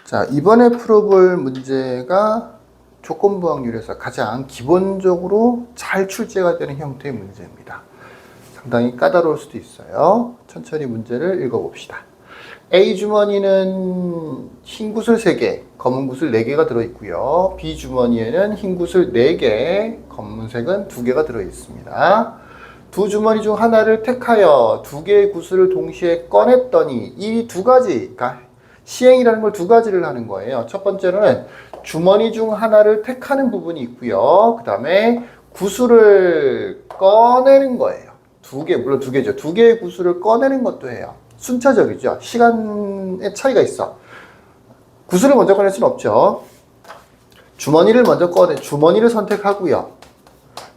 자, 이번에 풀어볼 문제가 조건부 확률에서 가장 기본적으로 잘 출제가 되는 형태의 문제입니다. 상당히 까다로울 수도 있어요. 천천히 문제를 읽어봅시다. A 주머니는 흰 구슬 3개, 검은 구슬 4개가 들어있고요. B 주머니에는 흰 구슬 4개, 검은색은 2개가 들어있습니다. 두 주머니 중 하나를 택하여 2개의 구슬을 동시에 꺼냈더니 이 두 가지, 그러니까 시행이라는 걸 두 가지를 하는 거예요. 첫 번째로는 주머니 중 하나를 택하는 부분이 있고요. 그 다음에 구슬을 꺼내는 거예요. 물론 2개죠. 2개의 구슬을 꺼내는 것도 해요. 순차적이죠. 시간의 차이가 있어. 구슬을 먼저 꺼낼 수는 없죠. 주머니를 주머니를 선택하고요.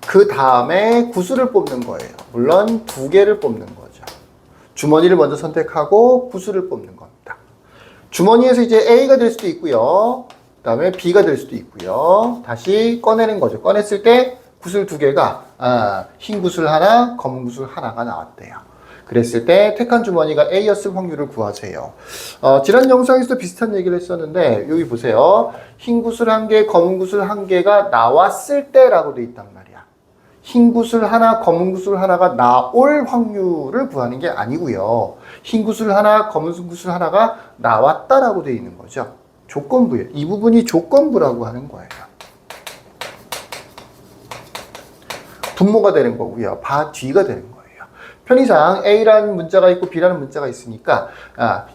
그 다음에 구슬을 뽑는 거예요. 물론 2개를 뽑는 거죠. 주머니를 먼저 선택하고 구슬을 뽑는 겁니다. 주머니에서 이제 A가 될 수도 있고요. 그 다음에 B가 될 수도 있고요. 다시 꺼내는 거죠. 꺼냈을 때 구슬 2개가 흰 구슬 하나, 검은 구슬 하나가 나왔대요. 그랬을 때 택한 주머니가 A였을 확률을 구하세요. 지난 영상에서도 비슷한 얘기를 했었는데 여기 보세요. 흰 구슬 1개, 검은 구슬 1개가 나왔을 때라고 돼 있단 말이야. 흰 구슬 하나, 검은 구슬 하나가 나올 확률을 구하는 게 아니고요. 흰 구슬 하나, 검은 구슬 하나가 나왔다라고 되어 있는 거죠. 조건부예요. 이 부분이 조건부라고 하는 거예요. 분모가 되는 거고요. 뒤가 되는 거예요. 편의상 A라는 문자가 있고 B라는 문자가 있으니까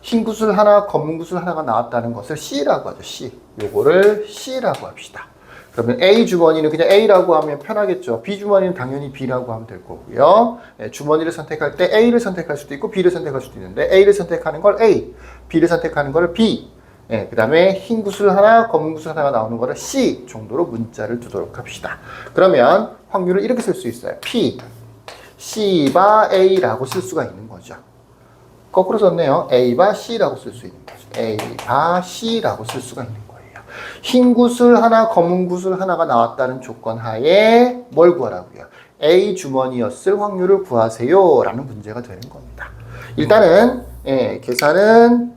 흰 구슬 하나, 검은 구슬 하나가 나왔다는 것을 C라고 하죠. C. 요거를 C라고 합시다. 그러면 A 주머니는 그냥 A라고 하면 편하겠죠. B 주머니는 당연히 B라고 하면 될 거고요. 주머니를 선택할 때 A를 선택할 수도 있고 B를 선택할 수도 있는데 A를 선택하는 걸 A, B를 선택하는 걸 B. 그 다음에 흰 구슬 하나, 검은 구슬 하나가 나오는 거를 C 정도로 문자를 두도록 합시다. 그러면 확률을 이렇게 쓸 수 있어요. P, C바 A라고 쓸 수가 있는 거죠. 거꾸로 썼네요. A바 C라고 쓸 수 있는 거죠. A바 C라고 쓸 수가 있는 거예요. 흰 구슬 하나, 검은 구슬 하나가 나왔다는 조건 하에 뭘 구하라고요? A 주머니였을 확률을 구하세요 라는 문제가 되는 겁니다. 일단은 계산은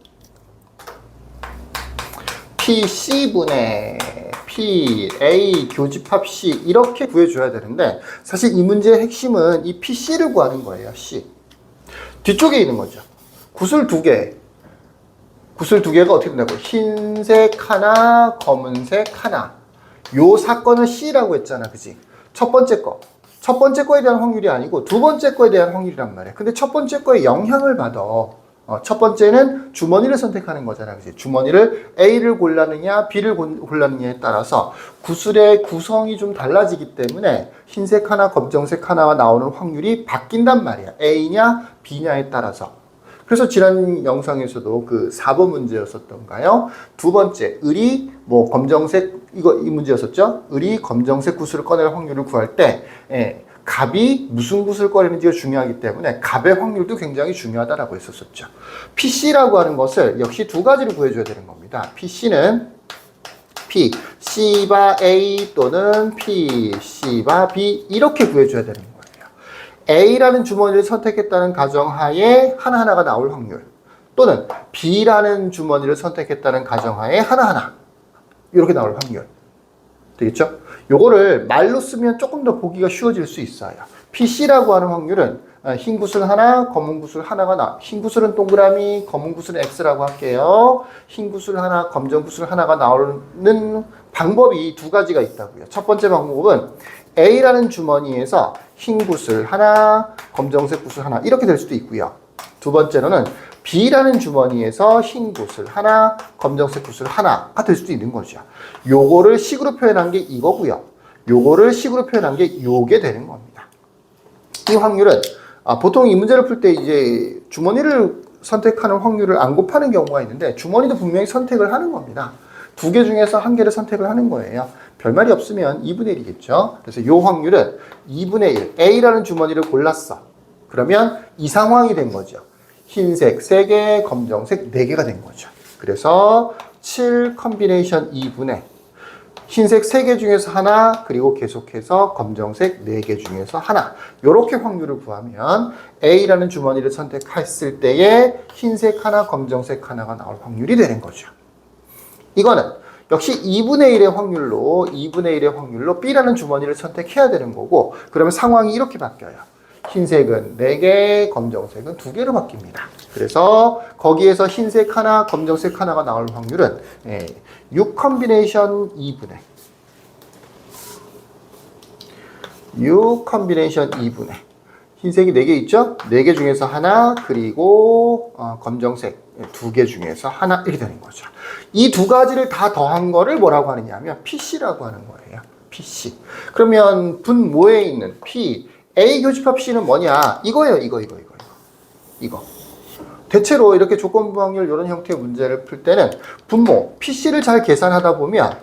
PC분의 PA 교집합 C 이렇게 구해줘야 되는데 사실 이 문제의 핵심은 이 PC를 구하는 거예요. C. 뒤쪽에 있는 거죠. 구슬 2개. 구슬 2개가 어떻게 된다고? 흰색 하나, 검은색 하나. 요 사건을 C라고 했잖아. 그지? 첫 번째 거. 첫 번째 거에 대한 확률이 아니고 두 번째 거에 대한 확률이란 말이야. 근데 첫 번째 거에 영향을 받아. 첫 번째는 주머니를 선택하는 거잖아. 그지? 주머니를 A를 골랐느냐, B를 골랐느냐에 따라서 구슬의 구성이 좀 달라지기 때문에 흰색 하나, 검정색 하나가 나오는 확률이 바뀐단 말이야. A냐, B냐에 따라서. 그래서 지난 영상에서도 그 4번 문제였었던가요? 두 번째, 검정색, 이 문제였었죠? 검정색 구슬을 꺼낼 확률을 구할 때, 갑이 무슨 구슬을 꺼내는지가 중요하기 때문에 갑의 확률도 굉장히 중요하다라고 했었죠. PC라고 하는 것을 역시 두 가지로 구해줘야 되는 겁니다. PC는 P, C바 A 또는 P, C바 B 이렇게 구해줘야 되는 거예요. A라는 주머니를 선택했다는 가정하에 하나하나가 나올 확률 또는 B라는 주머니를 선택했다는 가정하에 하나하나 이렇게 나올 확률 되겠죠? 요거를 말로 쓰면 조금 더 보기가 쉬워질 수 있어요. PC라고 하는 확률은 흰 구슬 하나, 검은 구슬 하나가 흰 구슬은 동그라미, 검은 구슬은 X라고 할게요. 흰 구슬 하나, 검정 구슬 하나가 나오는 방법이 두 가지가 있다고요. 첫 번째 방법은 A라는 주머니에서 흰 구슬 하나, 검정색 구슬 하나 이렇게 될 수도 있고요. 두 번째로는 B라는 주머니에서 흰 구슬 하나, 검정색 구슬 하나가 될 수도 있는 거죠. 요거를 식으로 표현한 게 이거고요. 요거를 식으로 표현한 게 요게 되는 겁니다. 이 확률은 보통 이 문제를 풀 때 이제 주머니를 선택하는 확률을 안 곱하는 경우가 있는데 주머니도 분명히 선택을 하는 겁니다. 2개 중에서 1개를 선택을 하는 거예요. 별말이 없으면 2분의 1이겠죠. 그래서 이 확률은 2분의 1. A라는 주머니를 골랐어. 그러면 이 상황이 된 거죠. 흰색 3개, 검정색 4개가 된 거죠. 그래서 7 컨비네이션 2분의 흰색 3개 중에서 하나, 그리고 계속해서 검정색 4개 중에서 하나. 이렇게 확률을 구하면 A라는 주머니를 선택했을 때에 흰색 하나, 검정색 하나가 나올 확률이 되는 거죠. 이거는 역시 2분의 1의 확률로 B라는 주머니를 선택해야 되는 거고, 그러면 상황이 이렇게 바뀌어요. 흰색은 4개, 검정색은 2개로 바뀝니다. 그래서 거기에서 흰색 하나, 검정색 하나가 나올 확률은 6 컨비네이션 2분의 6 컨비네이션 2분의 흰색이 4개 있죠? 4개 중에서 하나, 그리고 검정색 2개 중에서 하나, 이렇게 되는 거죠. 이 두 가지를 다 더한 거를 뭐라고 하느냐 하면 PC라고 하는 거예요. PC. 그러면 분모에 있는 P, A 교집합 C는 뭐냐? 이거예요. 이거. 대체로 이렇게 조건부 확률 이런 형태의 문제를 풀 때는 분모, PC를 잘 계산하다 보면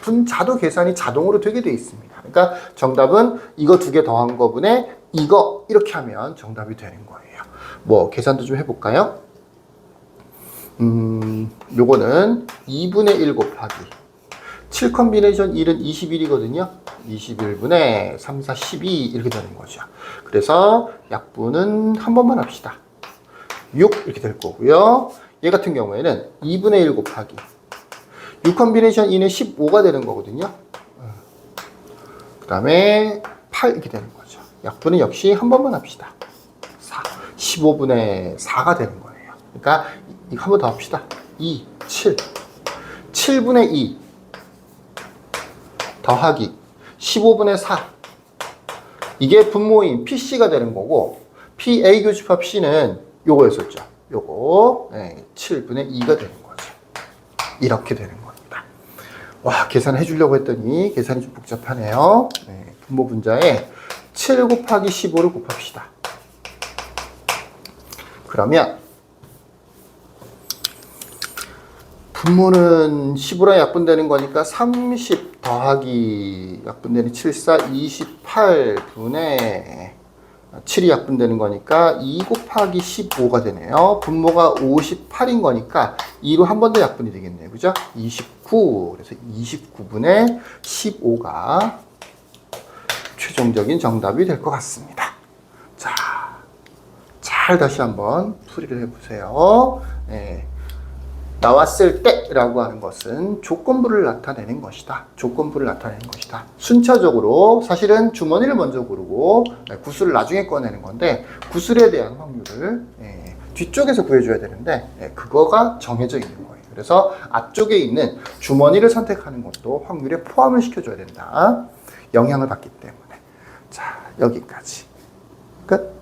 분자도 계산이 자동으로 되게 돼 있습니다. 그러니까 정답은 이거 2개 더한 거분에 이거 이렇게 하면 정답이 되는 거예요. 뭐 계산도 좀 해볼까요? 요거는 2분의 1 곱하기 7 컨비네이션 1은 21이거든요. 21분의 3, 4, 12 이렇게 되는 거죠. 그래서 약분은 한 번만 합시다. 6 이렇게 될 거고요. 얘 같은 경우에는 2분의 1 곱하기 6 컨비네이션 2는 15가 되는 거거든요. 그 다음에 8 이렇게 되는 거죠. 약분은 역시 한 번만 합시다. 4, 15분의 4가 되는 거예요. 그러니까 이거 한 번 더 합시다. 2, 7, 7분의 2 더하기 15분의 4. 이게 분모인 PC가 되는 거고, PA 교집합 C는 요거였었죠. 요거 7분의 2가 되는 거죠. 이렇게 되는 겁니다. 와, 계산해 주려고 했더니 계산이 좀 복잡하네요. 분모 분자에 7 곱하기 15를 곱합시다. 그러면 분모는 15랑 약분되는 거니까 30 더하기 약분되는 7, 4, 28분의 7이 약분되는 거니까 2 곱하기 15가 되네요. 분모가 58인 거니까 2로 한 번 더 약분이 되겠네요. 그죠? 29. 그래서 29분의 15가 최종적인 정답이 될 것 같습니다. 자, 잘 다시 한번 풀이를 해보세요. 나왔을 때라고 하는 것은 조건부를 나타내는 것이다. 순차적으로 사실은 주머니를 먼저 고르고 구수를 나중에 꺼내는 건데, 구술에 대한 확률을 뒤쪽에서 구해줘야 되는데 그거가 정해져 있는 거예요. 그래서 앞쪽에 있는 주머니를 선택하는 것도 확률에 포함을 시켜줘야 된다. 영향을 받기 때문에. 자, 여기까지. 끝.